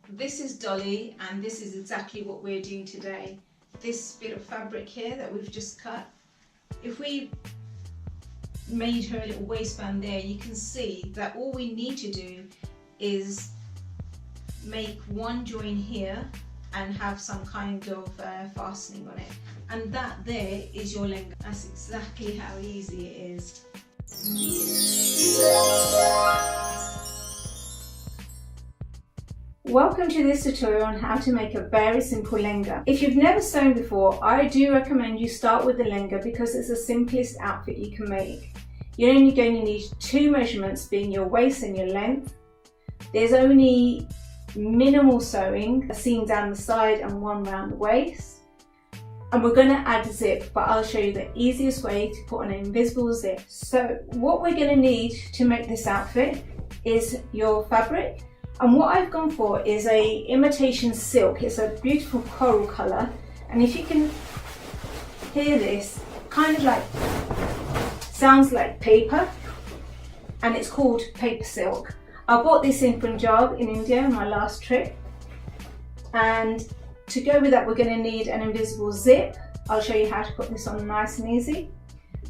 This is Dolly, and this is exactly what we're doing today. This bit of fabric here that we've just cut, if we made her a little waistband there, you can see that all we need to do is make one join here and have some kind of fastening on it, and that there is your lehenga. That's exactly how easy it is. Welcome to this tutorial on how to make a very simple lehenga. If you've never sewn before, I do recommend you start with the lehenga because it's the simplest outfit you can make. You're only going to need two measurements, being your waist and your length. There's only minimal sewing, a seam down the side and one round the waist. And we're going to add a zip, but I'll show you the easiest way to put on an invisible zip. So what we're going to need to make this outfit is your fabric. And what I've gone for is a imitation silk. It's a beautiful coral colour, and if you can hear this, kind of like sounds like paper, and it's called paper silk. I bought this in Punjab in India on my last trip, and to go with that we're going to need an invisible zip. I'll show you how to put this on nice and easy.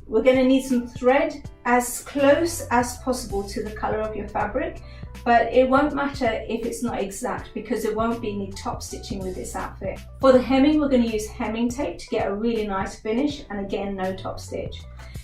We're going to need some thread as close as possible to the colour of your fabric, but it won't matter if it's not exact because there won't be any top stitching with this outfit. For the hemming, we're going to use hemming tape to get a really nice finish, and again, no top stitch.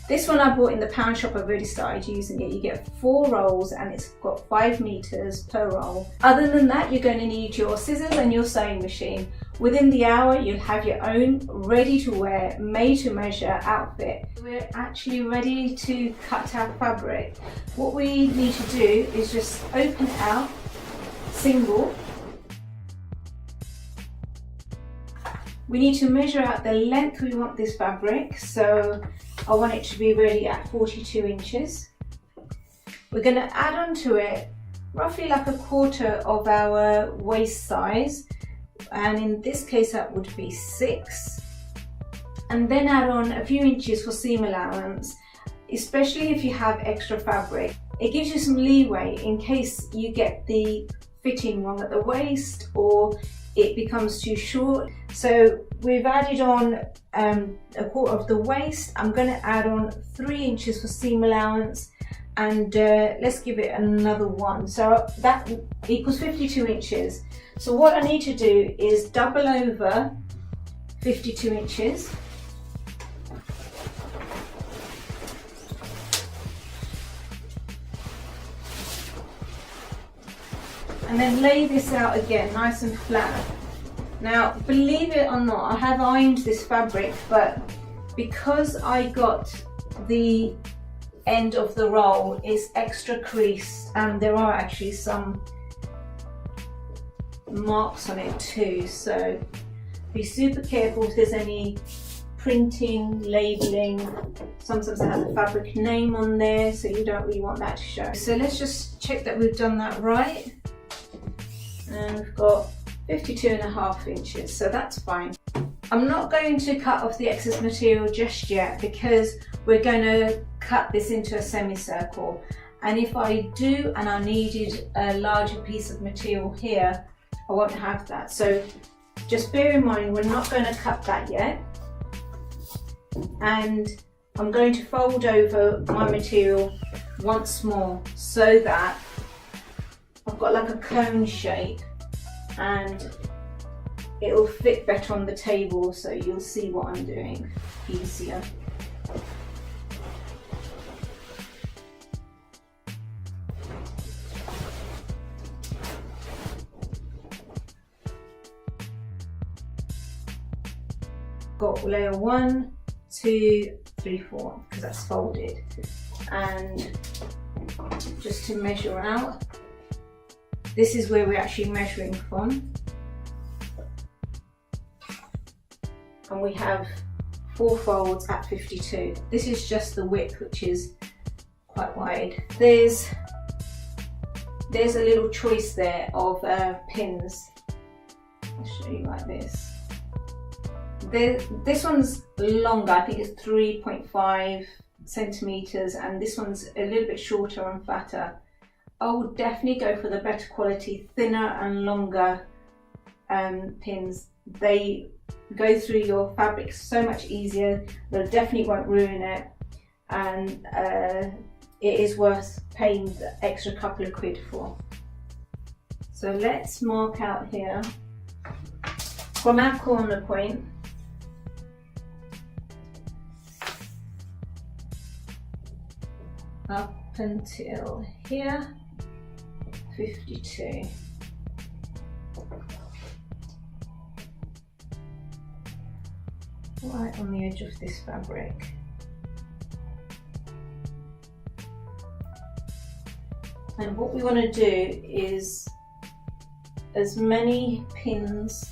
This one I bought in the pound shop. I've already started using it. You get 4 rolls and it's got 5 meters per roll. Other than that, you're going to need your scissors and your sewing machine. Within the hour, you'll have your own ready to wear, made to measure outfit. We're actually ready to cut our fabric. What we need to do is just open it out, single. We need to measure out the length we want this fabric, so I want it to be ready at 42 inches. We're going to add on to it roughly like a quarter of our waist size, and in this case that would be 6. And then add on a few inches for seam allowance, especially if you have extra fabric. It gives you some leeway in case you get the fitting wrong at the waist or it becomes too short. So we've added on a quarter of the waist. I'm going to add on 3 inches for seam allowance, and let's give it another 1. So that equals 52 inches. So what I need to do is double over 52 inches. And then lay this out again nice and flat. Now, believe it or not, I have ironed this fabric, but because I got the end of the roll is extra creased, and there are actually some marks on it too, so be super careful if there's any printing, labelling. Sometimes they have the fabric name on there, so you don't really want that to show. So let's just check that we've done that right. And we've got 52.5 inches, so that's fine. I'm not going to cut off the excess material just yet because we're going to cut this into a semicircle, and if I do and I needed a larger piece of material here, I won't have that. So just bear in mind we're not going to cut that yet, and I'm going to fold over my material once more so that I've got like a cone shape and it will fit better on the table, so you'll see what I'm doing easier. Got layer 1, 2, 3, 4 because that's folded, and just to measure out, this is where we're actually measuring from, and we have 4 folds at 52. This is just the width, which is quite wide. There's a little choice there of pins. I'll show you like this. This one's longer, I think it's 3.5 centimeters, and this one's a little bit shorter and fatter. I would definitely go for the better quality, thinner and longer pins. They go through your fabric so much easier. They definitely won't ruin it, and it is worth paying the extra couple of quid for. So let's mark out here from our corner point up until here, 52. Right on the edge of this fabric. And what we want to do is as many pins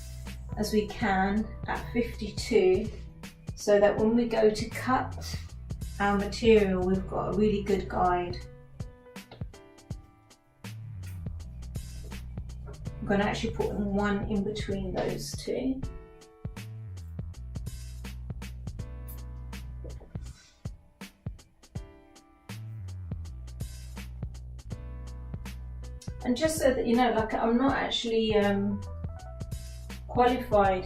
as we can at 52, so that when we go to cut our material, we've got a really good guide. I'm going to actually put one in between those two. And just so that you know, like, I'm not actually qualified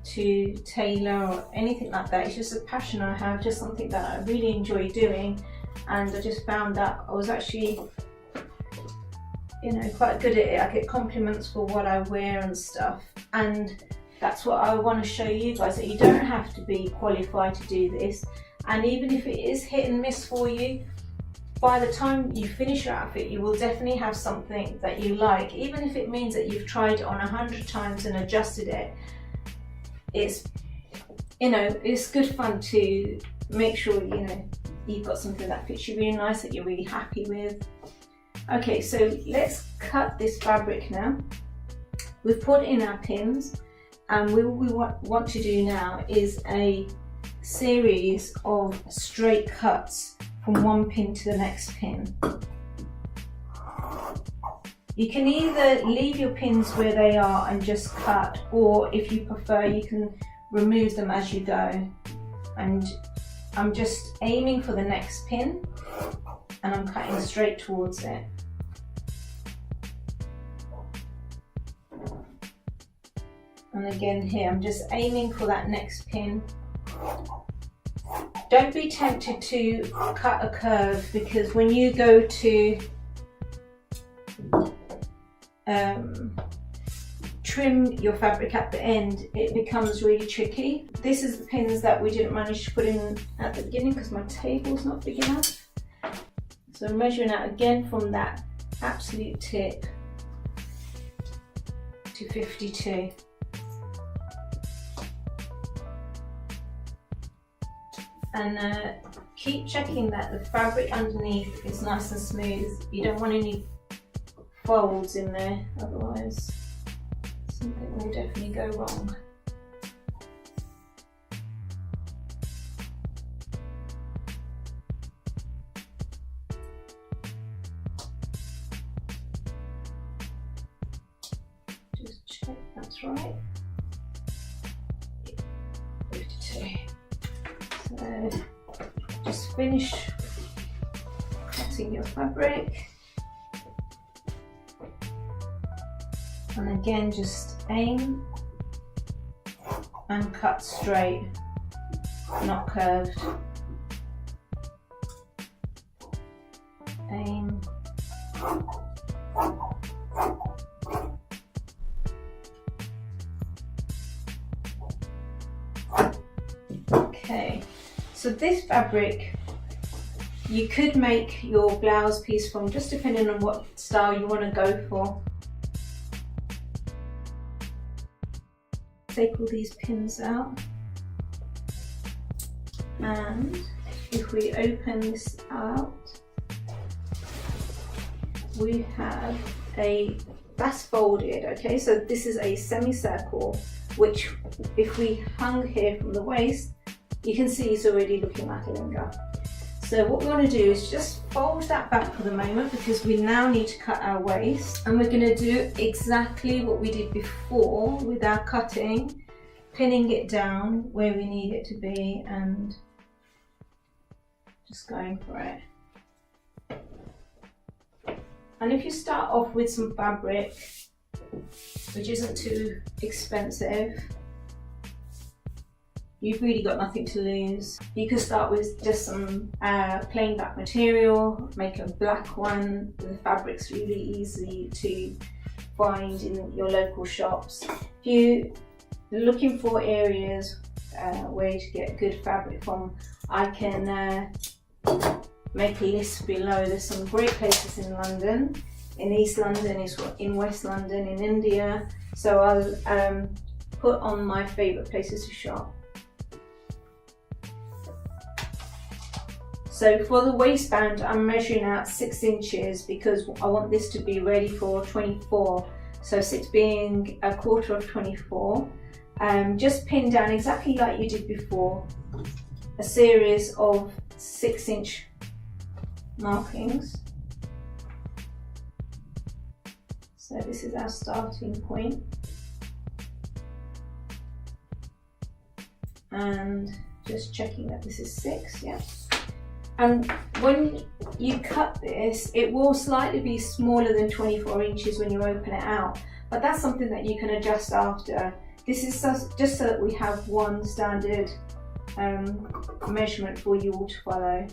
to tailor or anything like that. It's just a passion I have, just something that I really enjoy doing, and I just found that I was actually, you know, quite good at it. I get compliments for what I wear and stuff, and that's what I want to show you guys, that you don't have to be qualified to do this. And even if it is hit and miss for you, by the time you finish your outfit, you will definitely have something that you like. Even if it means that you've tried it on 100 times and adjusted it, it's, you know, it's good fun to make sure, you know, you've got something that fits you really nice, that you're really happy with. Okay, so let's cut this fabric now. We've put in our pins, and what we want to do now is a series of straight cuts from one pin to the next pin. You can either leave your pins where they are and just cut, or if you prefer, you can remove them as you go. And I'm just aiming for the next pin, and I'm cutting straight towards it. And again here, I'm just aiming for that next pin. Don't be tempted to cut a curve, because when you go to trim your fabric at the end, it becomes really tricky. This is the pins that we didn't manage to put in at the beginning because my table's not big enough. So I'm measuring out again from that absolute tip to 52. And keep checking that the fabric underneath is nice and smooth. You don't want any folds in there, otherwise something will definitely go wrong. Just check that's right. 52. So just finish cutting your fabric, and again just aim and cut straight, not curved. Aim. Okay. So this fabric, you could make your blouse piece from, just depending on what style you want to go for. Take all these pins out, and if we open this out, we have that's folded, okay? So this is a semicircle, which if we hung here from the waist, you can see it's already looking like a lehenga. So what we want to do is just fold that back for the moment, because we now need to cut our waist, and we're going to do exactly what we did before with our cutting, pinning it down where we need it to be and just going for it. And if you start off with some fabric, which isn't too expensive, you've really got nothing to lose. You can start with just some plain black material, make a black one. The fabric's really easy to find in your local shops. If you're looking for areas where to get good fabric from, I can make a list below. There's some great places in London, in East London, in West London, in India. So I'll put on my favourite places to shop. So for the waistband, I'm measuring out 6 inches because I want this to be ready for 24. So 6 being a quarter of 24. Just pin down exactly like you did before, a series of 6-inch markings. So this is our starting point. And just checking that this is 6, yeah. And when you cut this, it will slightly be smaller than 24 inches when you open it out, but that's something that you can adjust after. This is just so that we have one standard measurement for you all to follow.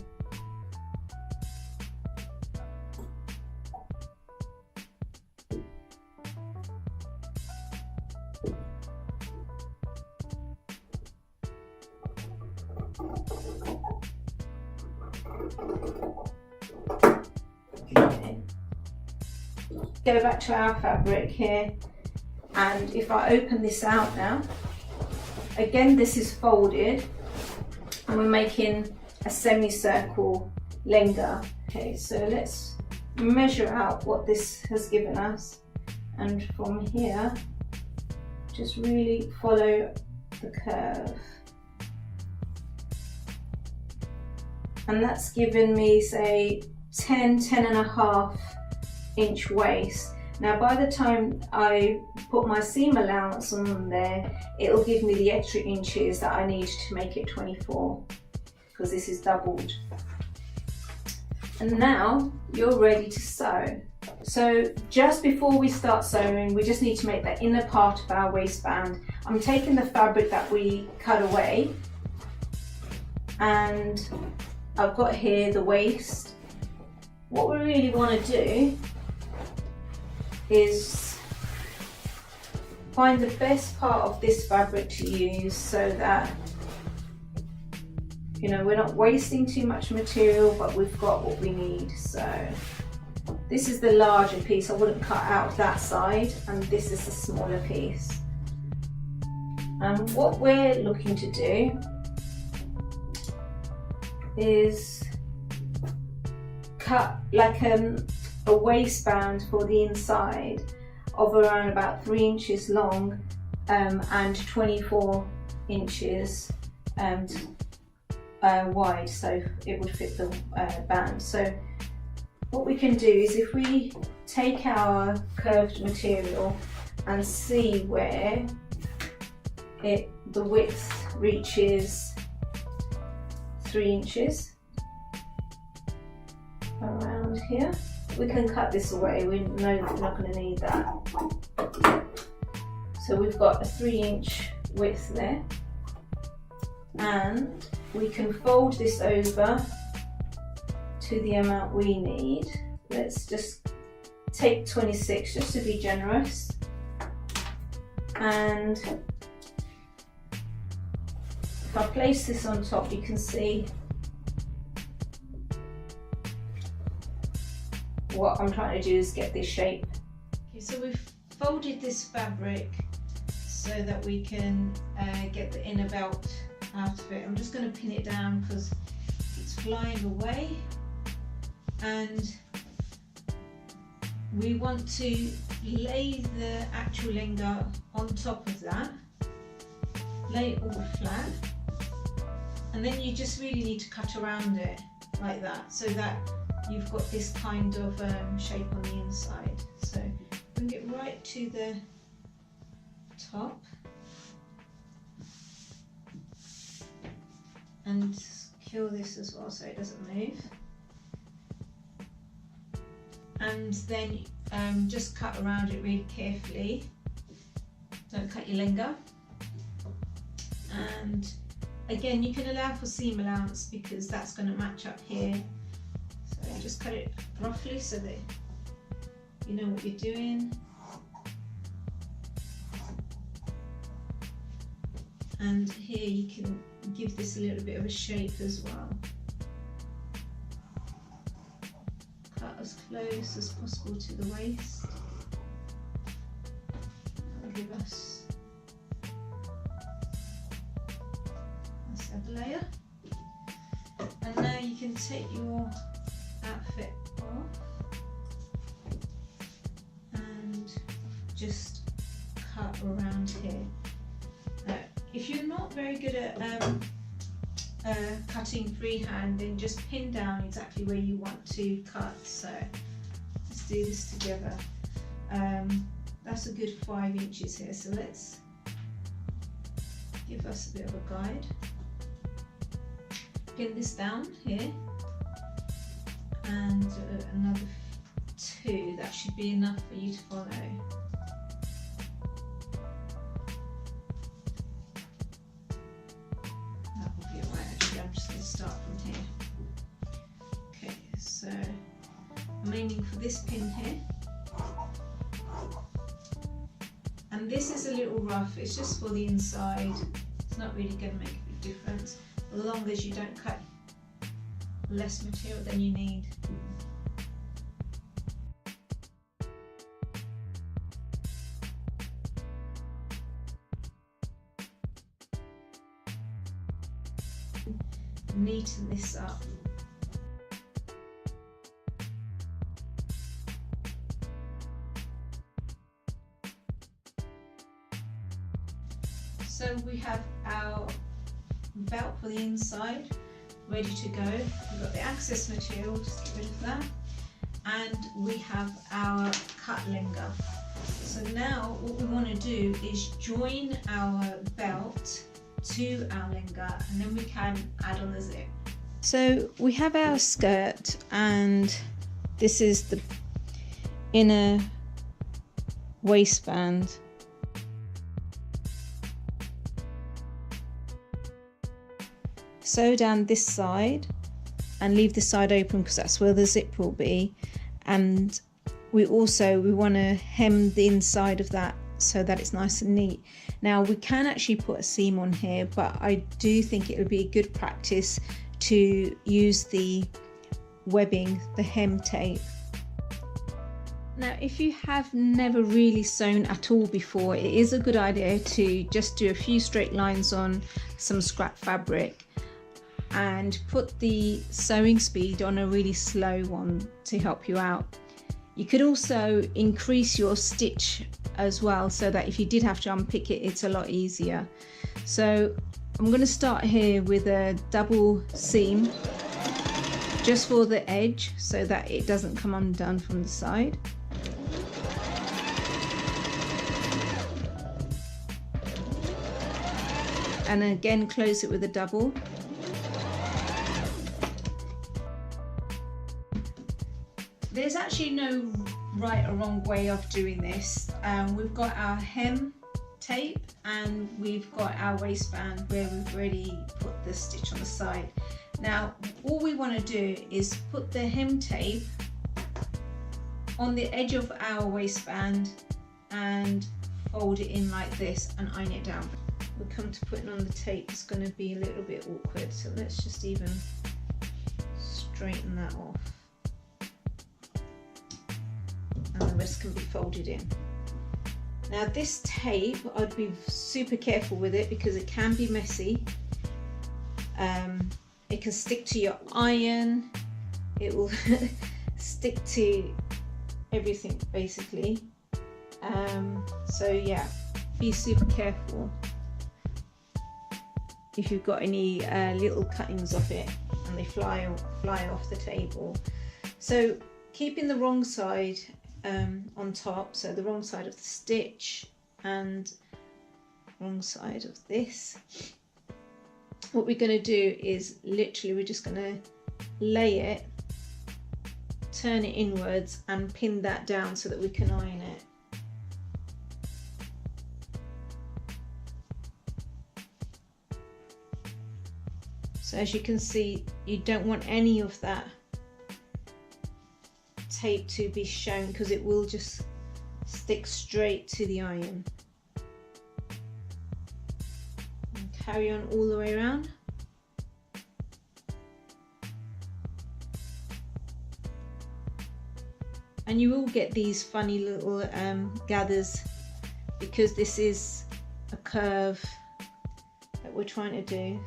Okay. Go back to our fabric here, and if I open this out now, again this is folded and we're making a semicircle lehenga. Okay, so let's measure out what this has given us, and from here just really follow the curve. And that's given me, say, 10.5 inch waist. Now by the time I put my seam allowance on there, it'll give me the extra inches that I need to make it 24, because this is doubled. And now you're ready to sew. So just before we start sewing, we just need to make the inner part of our waistband. I'm taking the fabric that we cut away, and I've got here the waist. What we really want to do is find the best part of this fabric to use, so that, you know, we're not wasting too much material, but we've got what we need. So this is the larger piece. I wouldn't cut out that side, and this is the smaller piece. And what we're looking to do is cut like a waistband for the inside of around about 3 inches long and 24 inches wide, so it would fit the band. So what we can do is, if we take our curved material and see where the width reaches 3 inches around here, we can cut this away. We know that we're not going to need that. So we've got a 3-inch width there, and we can fold this over to the amount we need. Let's just take 26 just to be generous, and if I place this on top, you can see what I'm trying to do is get this shape. Okay, so we've folded this fabric so that we can get the inner belt out of it. I'm just going to pin it down because it's flying away, and we want to lay the actual lehenga on top of that, lay it all flat, and then you just really need to cut around it like that, so that you've got this kind of shape on the inside. So bring it right to the top and secure this as well so it doesn't move. and then just cut around it really carefully. Don't cut your lehenga. And again, you can allow for seam allowance because that's going to match up here. So just cut it roughly so that you know what you're doing. And here you can give this a little bit of a shape as well. Cut as close as possible to the waist. That'll give us a second layer. And now you can take your outfit off and just cut around here. Now, if you're not very good at cutting freehand, then just pin down exactly where you want to cut. So let's do this together. That's a good 5 inches here, so let's give us a bit of a guide. Pin this down here and another 2. That should be enough for you to follow. I'm aiming for this pin here, and this is a little rough, it's just for the inside, it's not really going to make a big difference as long as you don't cut less material than you need. Neaten this up. So we have our belt for the inside ready to go. We've got the access material, just get rid of that, and we have our cut lehenga. So now what we want to do is join our belt to our lehenga, and then we can add on the zip. So we have our skirt, and this is the inner waistband. Sew down this side and leave this side open because that's where the zip will be, and we want to hem the inside of that so that it's nice and neat. Now we can actually put a seam on here, but I do think it would be a good practice to use the webbing, the hem tape. Now if you have never really sewn at all before, it is a good idea to just do a few straight lines on some scrap fabric and put the sewing speed on a really slow one to help you out. You could also increase your stitch as well, so that if you did have to unpick it, it's a lot easier. So I'm going to start here with a double seam just for the edge so that it doesn't come undone from the side. And again close it with a double. There's actually no right or wrong way of doing this. We've got our hem tape and we've got our waistband where we've already put the stitch on the side. Now all we want to do is put the hem tape on the edge of our waistband and fold it in like this and iron it down. We'll come to putting on the tape, it's going to be a little bit awkward, so let's just even straighten that off. And the rest can be folded in. Now this tape, I'd be super careful with it because it can be messy. It can stick to your iron, it will stick to everything basically. So yeah, be super careful if you've got any little cuttings off it and they fly off the table. So keeping the wrong side on top, so the wrong side of the stitch and wrong side of this. What we're going to do is literally we're just going to lay it turn it inwards and pin that down so that we can iron it. So as you can see, you don't want any of that tape to be shown because it will just stick straight to the iron. And carry on all the way around. And you will get these funny little gathers because this is a curve that we're trying to do.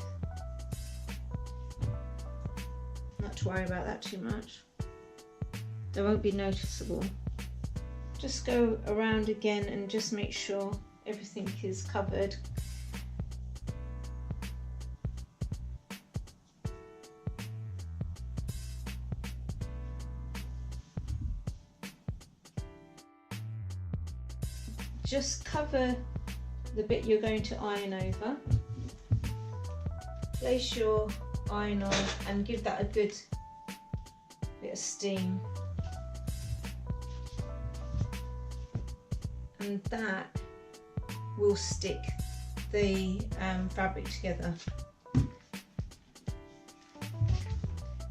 Not to worry about that too much. They won't be noticeable. Just go around again and just make sure everything is covered. Just cover the bit you're going to iron over. Place your iron on and give that a good bit of steam. And that will stick the fabric together.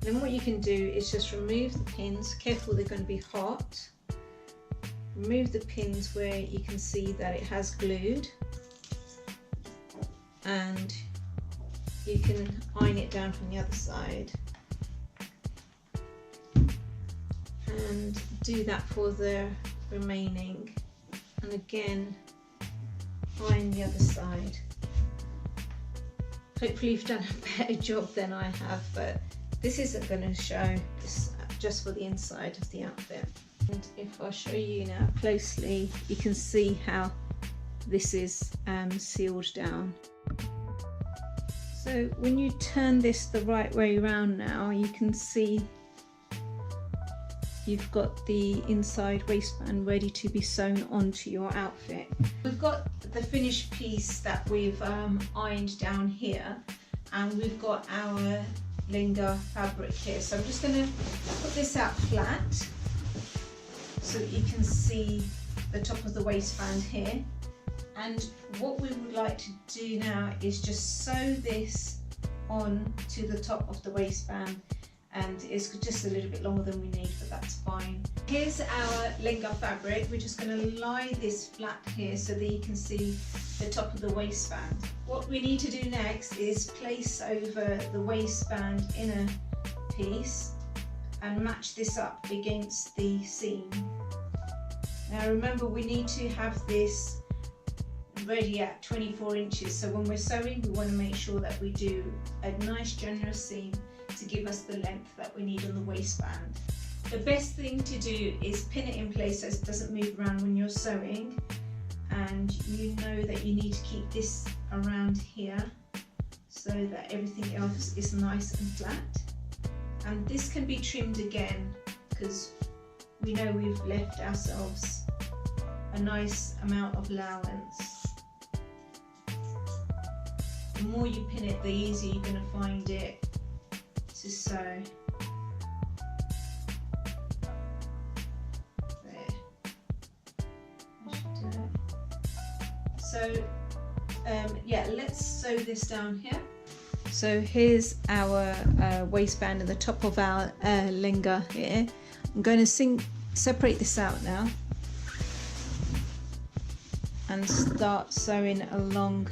Then what you can do is just remove the pins. Careful, they're going to be hot. Remove the pins where you can see that it has glued, and you can iron it down from the other side, and do that for the remaining, and again iron the other side. Hopefully you've done a better job than I have, but this isn't going to show, this just for the inside of the outfit. And if I show you now closely, you can see how this is sealed down. So when you turn this the right way around now, you can see you've got the inside waistband ready to be sewn onto your outfit. We've got the finished piece that we've ironed down here, and we've got our Lehenga fabric here. So I'm just going to put this out flat so that you can see the top of the waistband here. And what we would like to do now is just sew this on to the top of the waistband, and it's just a little bit longer than we need, but that's fine. Here's our Lehenga fabric. We're just going to lie this flat here so that you can see the top of the waistband. What we need to do next is place over the waistband inner piece and match this up against the seam. Now remember, we need to have this ready at 24 inches, so when we're sewing we want to make sure that we do a nice generous seam to give us the length that we need on the waistband. The best thing to do is pin it in place so it doesn't move around when you're sewing, and you know that you need to keep this around here so that everything else is nice and flat. And this can be trimmed again because we know we've left ourselves a nice amount of allowance. The more you pin it, the easier you're going to find it to sew. There. I should do it. So yeah, let's sew this down here. So here's our waistband and the top of our Lehenga here. I'm going to separate this out now and start sewing along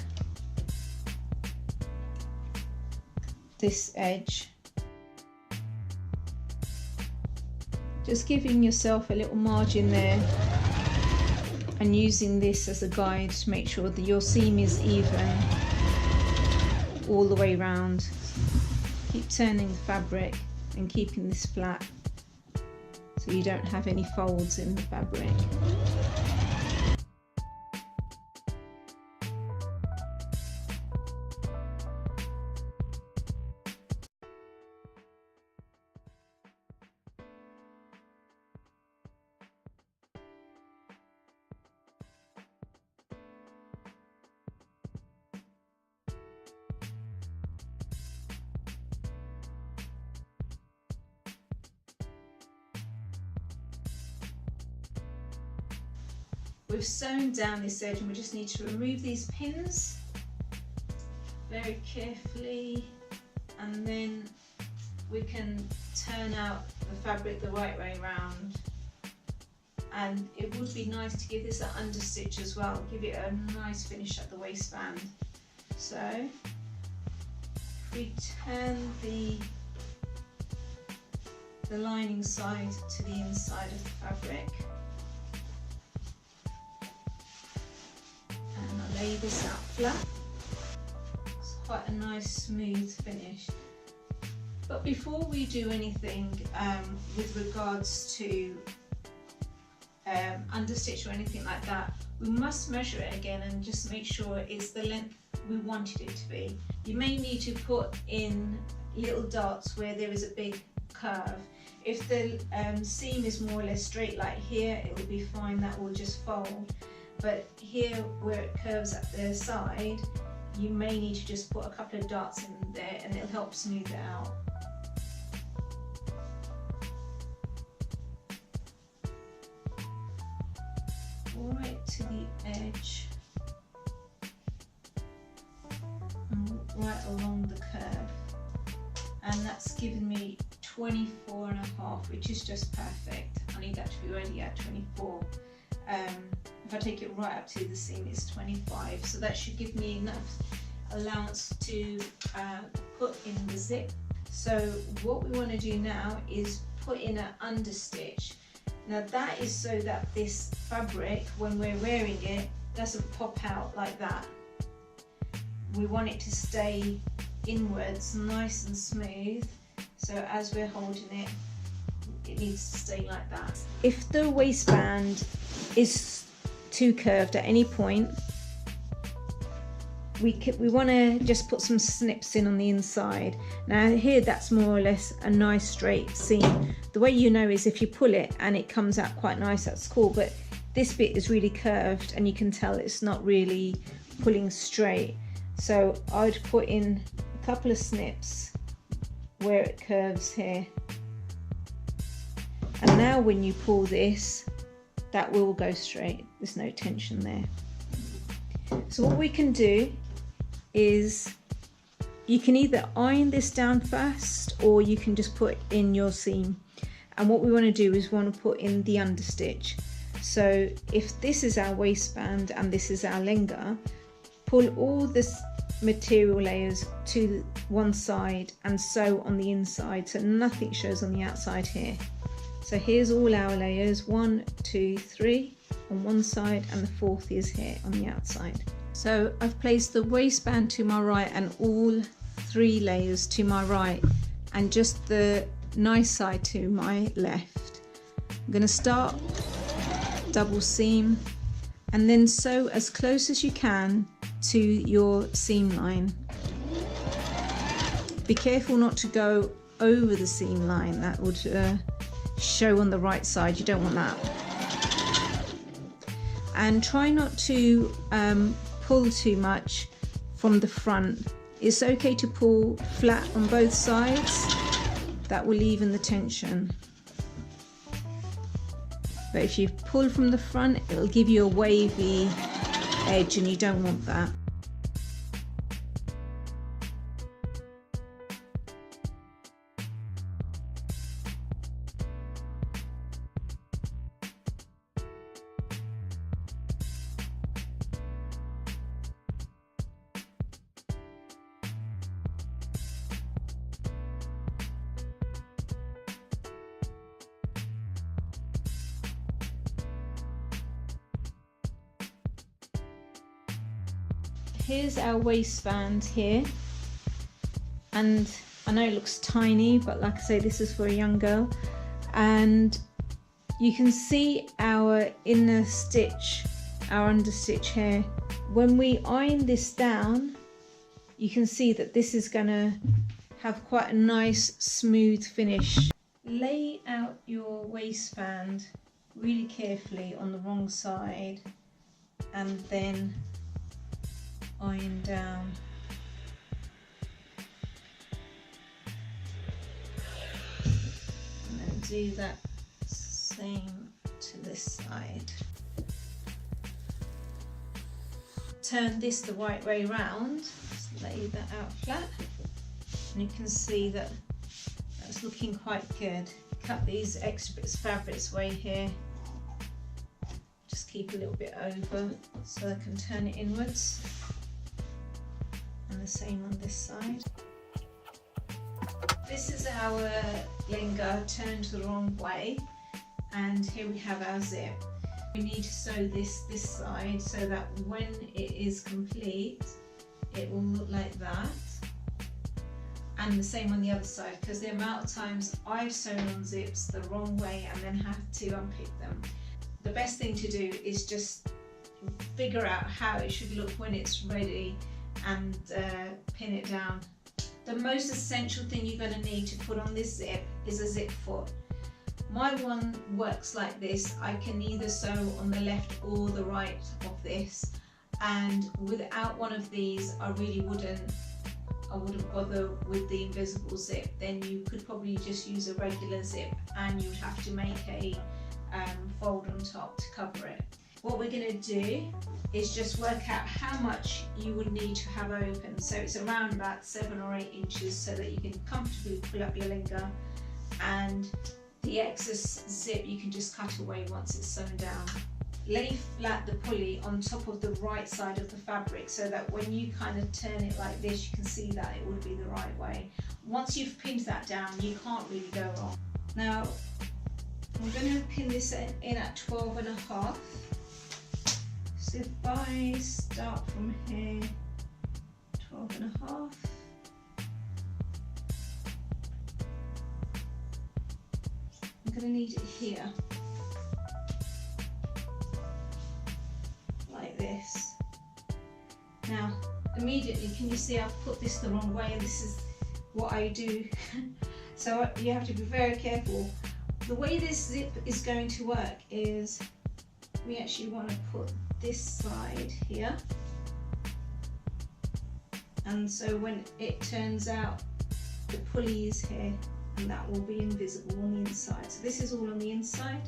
this edge, just giving yourself a little margin there and using this as a guide to make sure that your seam is even all the way around. Keep turning the fabric and keeping this flat so you don't have any folds in the fabric. we've sewn down this edge and we just need to remove these pins very carefully, and then we can turn out the fabric the right way around. And it would be nice to give this an understitch as well, give it a nice finish at the waistband. So if we turn the lining side to the inside of the fabric, and I'll lay this out flat. It's quite a nice smooth finish. But before we do anything with regards to understitch or anything like that, we must measure it again and just make sure it's the length we wanted it to be. You may need to put in little dots where there is a big curve. If the seam is more or less straight like here, it will be fine, that will just fold. But here where it curves at the side, you may need to just put a couple of dots in there and it'll help smooth it out. Right to the edge and right along the curve, and that's given me 24.5, which is just perfect. I need that to be ready at 24. If I take it right up to the seam, it's 25, so that should give me enough allowance to put in the zip. So what we want to do now is put in an understitch. Now that is so that this fabric, when we're wearing it, doesn't pop out like that. We want it to stay inwards, nice and smooth, so as we're holding it, it needs to stay like that. If the waistband is too curved at any point, we want to just put some snips in on the inside. Now here, that's more or less a nice straight seam. The way you know is if you pull it and it comes out quite nice, that's cool, but this bit is really curved and you can tell it's not really pulling straight. So I'd put in a couple of snips where it curves here, and now when you pull this, that will go straight, there's no tension there. So what we can do is you can either iron this down first or you can just put in your seam, and what we want to do is we want to put in the understitch. So if this is our waistband and this is our lehenga, pull all this material layers to one side and sew on the inside so nothing shows on the outside here. So here's all our layers, 1, 2, 3 on one side, and the fourth is here on the outside. So I've placed the waistband to my right and all 3 layers to my right, and just the nice side to my left. I'm going to start double seam and then sew as close as you can to your seam line. Be careful not to go over the seam line, that would show on the right side, you don't want that. And try not to pull too much from the front. It's okay to pull flat on both sides, that will even the tension. But if you pull from the front, it'll give you a wavy edge and you don't want that. Here's our waistband here, and I know it looks tiny, but like I say, this is for a young girl, and you can see our inner stitch, our understitch here. When we iron this down, you can see that this is going to have quite a nice smooth finish. Lay out your waistband really carefully on the wrong side and then iron down. And then do that same to this side. turn this the right way round, just lay that out flat, and you can see that that's looking quite good. Cut these extra bits of fabrics away here, just keep a little bit over so I can turn it inwards, and the same on this side. This is our lehenga turned the wrong way, and here we have our zip. We need to sew this side so that when it is complete it will look like that, and the same on the other side, because the amount of times I've sewn on zips the wrong way and then have to unpick them. The best thing to do is just figure out how it should look when it's ready and pin it down. The most essential thing you're going to need to put on this zip is a zip foot. My one works like this. I can either sew on the left or the right of this, and without one of these I wouldn't bother with the invisible zip. Then you could probably just use a regular zip and you'd have to make a fold on top to cover it. What we're going to do is just work out how much you would need to have open. So it's around about 7 or 8 inches so that you can comfortably pull up your lehenga, and the excess zip you can just cut away once it's sewn down. Lay flat the pulley on top of the right side of the fabric so that when you kind of turn it like this, you can see that it will be the right way. Once you've pinned that down, you can't really go wrong. Now I'm going to pin this in at 12.5. So if I start from here, 12.5. I'm going to need it here, like this. Now, immediately, can you see I've put this the wrong way, and this is what I do. So you have to be very careful. The way this zip is going to work is we actually want to put this side here, and so when it turns out, the pulley is here and that will be invisible on the inside. So this is all on the inside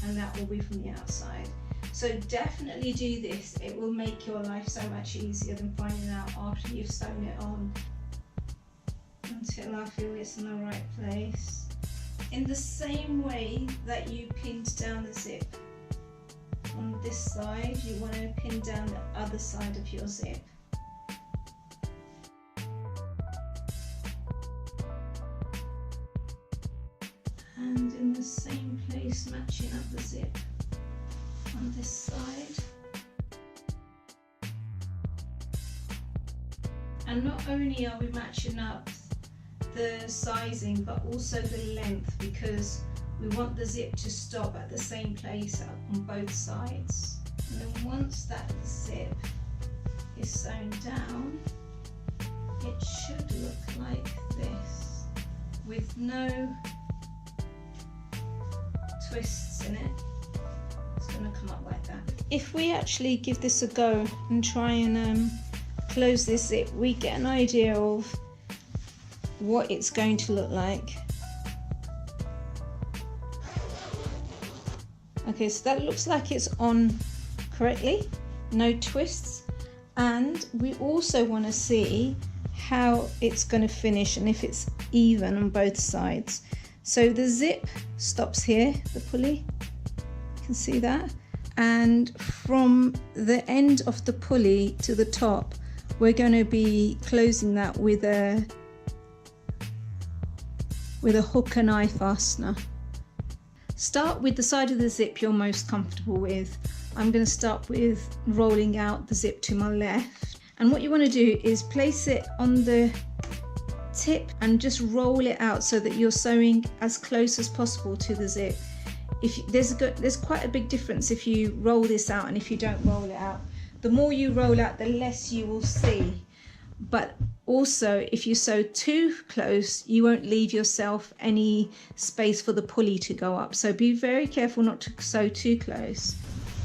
and that will be from the outside. So definitely do this. It will make your life so much easier than finding out after you've sewn it on, until I feel it's in the right place. In the same way that you pinned down the zip on this side, you want to pin down the other side of your zip. And in the same place, matching up the zip on this side. And not only are we matching up the sizing, but also the length, because we want the zip to stop at the same place on both sides. And then once that zip is sewn down, it should look like this, with no twists in it. It's going to come up like that. If we actually give this a go and try and close this zip, we get an idea of what it's going to look like. Okay, so that looks like it's on correctly, no twists, and we also want to see how it's going to finish and if it's even on both sides. So the zip stops here, the pulley, you can see that, and from the end of the pulley to the top, we're going to be closing that with a hook and eye fastener. Start with the side of the zip you're most comfortable with. I'm going to start with rolling out the zip to my left, and what you want to do is place it on the tip and just roll it out so that you're sewing as close as possible to the zip. There's quite a big difference if you roll this out and if you don't roll it out. The more you roll out, the less you will see. But also, if you sew too close, you won't leave yourself any space for the pulley to go up. So be very careful not to sew too close.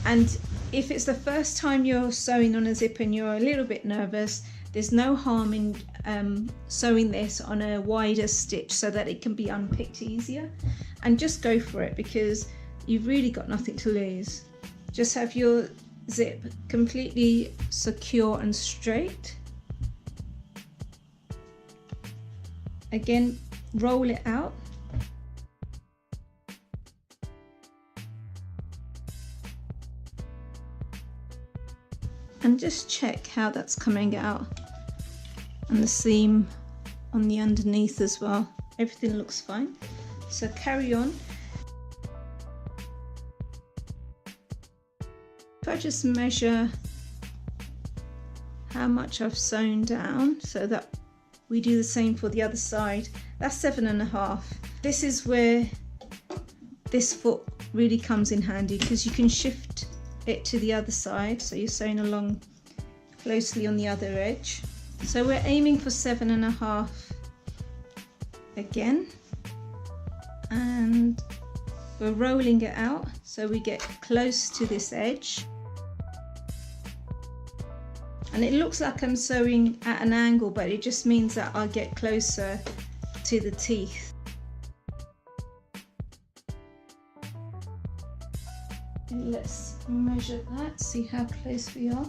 And if it's the first time you're sewing on a zip and you're a little bit nervous, there's no harm in sewing this on a wider stitch so that it can be unpicked easier. And just go for it, because you've really got nothing to lose. Just have your zip completely secure and straight. Again, roll it out. And just check how that's coming out, and the seam on the underneath as well. Everything looks fine. So carry on. If I just measure how much I've sewn down so that we do the same for the other side, that's 7.5. This is where this foot really comes in handy, because you can shift it to the other side, so you're sewing along closely on the other edge. So we're aiming for 7.5 again, and we're rolling it out so we get close to this edge. And it looks like I'm sewing at an angle, but it just means that I'll get closer to the teeth. Let's measure that, see how close we are.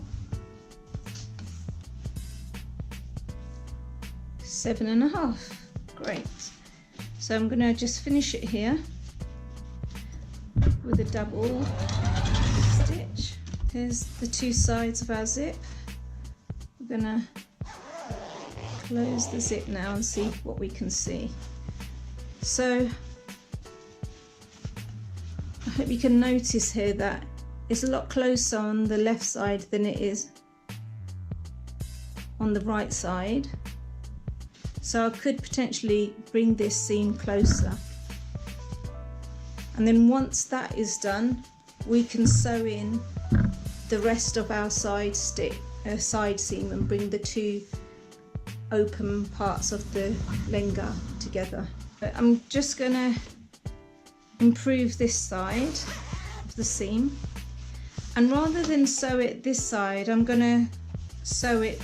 7.5. Great. So I'm going to just finish it here with a double stitch. Here's the two sides of our zip. We're going to close the zip now and see what we can see. So I hope you can notice here that it's a lot closer on the left side than it is on the right side. So I could potentially bring this seam closer. And then once that is done, we can sew in the rest of our side seam and bring the two open parts of the lehenga together. But I'm just gonna improve this side of the seam, and rather than sew it this side, I'm gonna sew it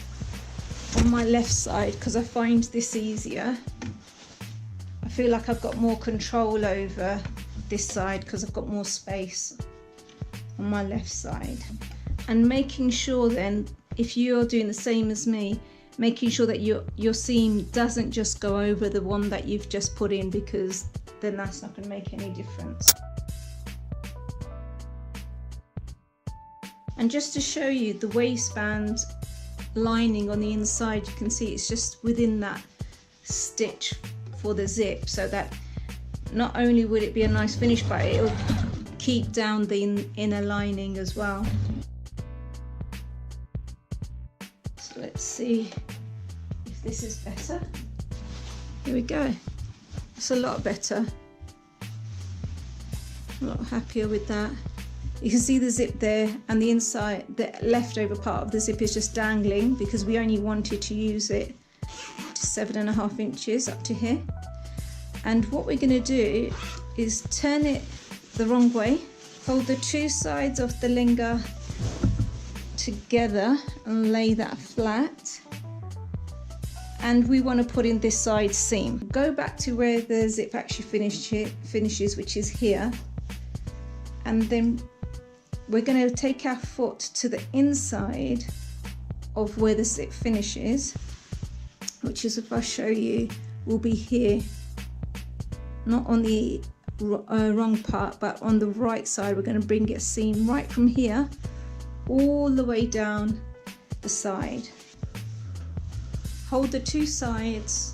on my left side because I find this easier. I feel like I've got more control over this side because I've got more space on my left side. And making sure then, if you're doing the same as me, making sure that your seam doesn't just go over the one that you've just put in, because then that's not going to make any difference. And just to show you the waistband lining on the inside, you can see it's just within that stitch for the zip, so that not only would it be a nice finish, but it'll keep down the inner lining as well. So let's see if this is better. Here we go. It's a lot better. I'm a lot happier with that. You can see the zip there, and the inside, the leftover part of the zip is just dangling because we only wanted to use it to 7.5 inches up to here. And what we're going to do is turn it the wrong way, hold the two sides of the lehenga together and lay that flat. And we want to put in this side seam. Go back to where the zip actually finishes, which is here, and then we're going to take our foot to the inside of where the zip finishes, which is, if I show you, will be here, not on the wrong part, but on the right side. We're going to bring a seam right from here all the way down the side. Hold the two sides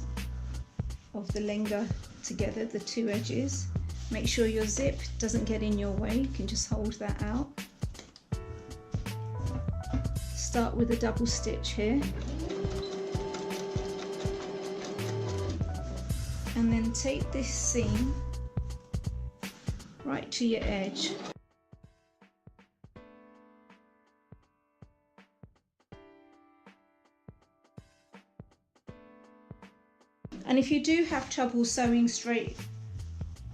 of the lehenga together, the two edges. Make sure your zip doesn't get in your way. You can just hold that out. Start with a double stitch here. And then take this seam right to your edge. And if you do have trouble sewing straight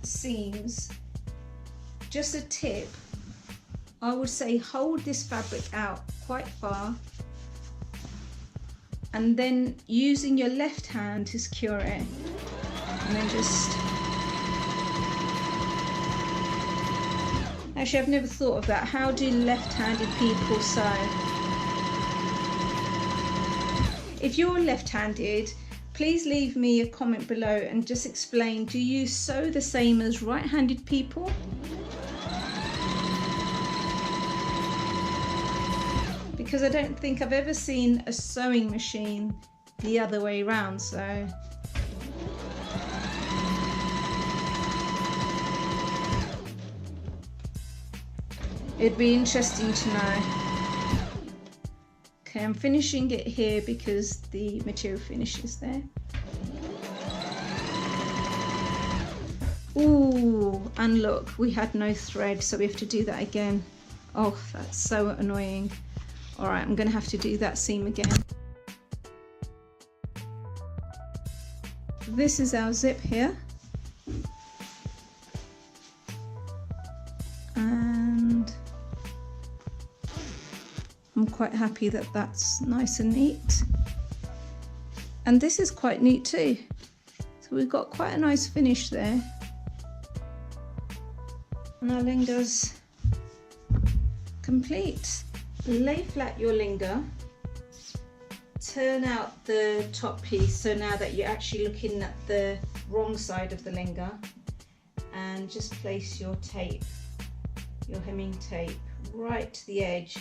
seams, just a tip, I would say hold this fabric out quite far, and then using your left hand to secure it, and then just, Actually, I've never thought of that. How do left-handed people sew? If you're left-handed, please leave me a comment below and just explain, do you sew the same as right-handed people? Because I don't think I've ever seen a sewing machine the other way around, so. It'd be interesting to know. Okay, I'm finishing it here because the material finishes there. Ooh, and look, we had no thread, so we have to do that again. Oh, that's so annoying. All right, I'm gonna have to do that seam again. This is our zip here. And I'm quite happy that that's nice and neat. And this is quite neat too. So we've got quite a nice finish there. And our lehenga's complete. Lay flat your lehenga. Turn out the top piece, so now that you're actually looking at the wrong side of the lehenga, and just place your tape, your hemming tape, right to the edge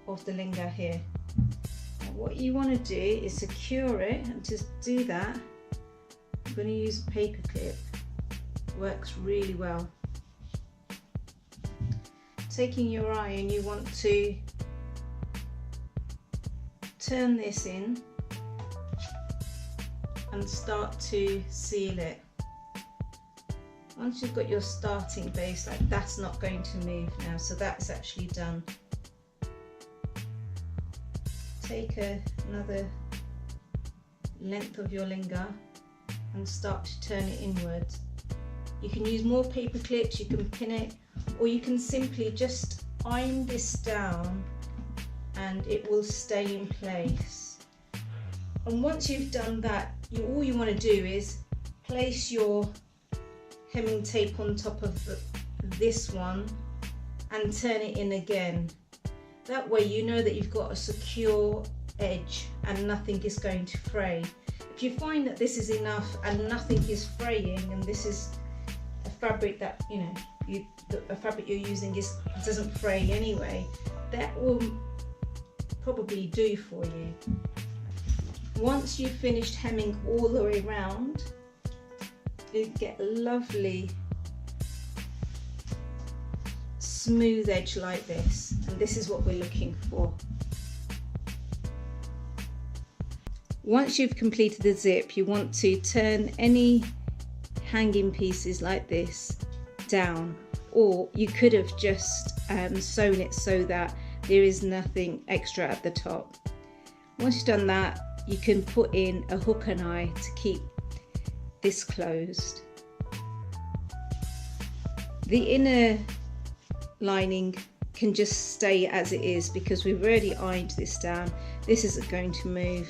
of the lehenga here. Now what you want to do is secure it, and to do that I'm going to use a paper clip. Works really well. Taking your iron, you want to turn this in and start to seal it. Once you've got your starting base, like that's not going to move now, so that's actually done. Take another length of your lehenga and start to turn it inwards. You can use more paper clips, you can pin it, or you can simply just iron this down and it will stay in place. And once you've done that, all you want to do is place your hemming tape on top of this one and turn it in again. That way you know that you've got a secure edge and nothing is going to fray. If you find that this is enough and nothing is fraying, and this is a fabric that a fabric you're using doesn't fray anyway, that will probably do for you. Once you've finished hemming all the way around, you get a lovely smooth edge like this, and this is what we're looking for. Once you've completed the zip, you want to turn any hanging pieces like this down, or you could have just sewn it so that there is nothing extra at the top. Once you've done that, you can put in a hook and eye to keep this closed. The inner lining can just stay as it is because we've already ironed this down. This isn't going to move,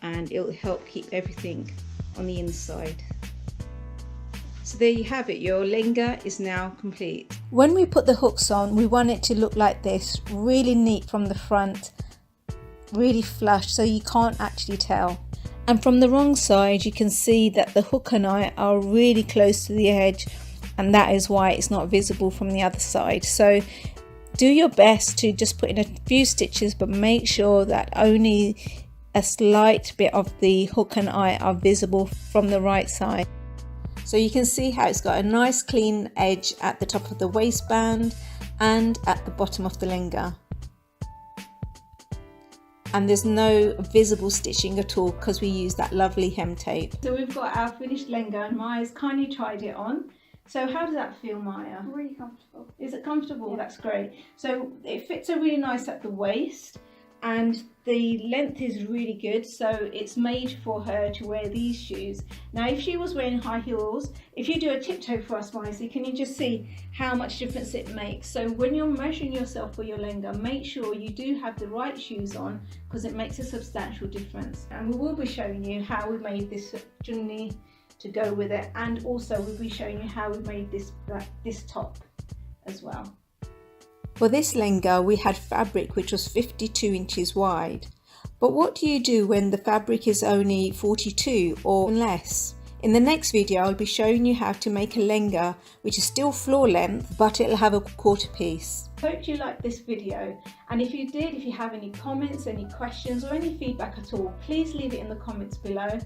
and it'll help keep everything on the inside. So there you have it, your lehenga is now complete. When we put the hooks on, we want it to look like this, really neat from the front, really flush so you can't actually tell. And from the wrong side, you can see that the hook and eye are really close to the edge, and that is why it's not visible from the other side. So do your best to just put in a few stitches, but make sure that only a slight bit of the hook and eye are visible from the right side. So you can see how it's got a nice clean edge at the top of the waistband and at the bottom of the lehenga. And there's no visible stitching at all because we use that lovely hem tape. So we've got our finished lehenga, and Maya's kindly tried it on. So how does that feel, Maya? Really comfortable. Is it comfortable? Yeah. That's great. So it fits her really nice at the waist, and the length is really good, so it's made for her to wear these shoes. Now if she was wearing high heels, if you do a tiptoe for us, Maisie, can you just see how much difference it makes? So when you're measuring yourself for your lehenga, make sure you do have the right shoes on, because it makes a substantial difference. And we will be showing you how we made this chunni to go with it, and also we'll be showing you how we made this top as well. For this lehenga we had fabric which was 52 inches wide. But what do you do when the fabric is only 42 or less? In the next video I'll be showing you how to make a lehenga which is still floor length but it'll have a quarter piece. Hope you liked this video, and if you did, if you have any comments, any questions or any feedback at all, please leave it in the comments below.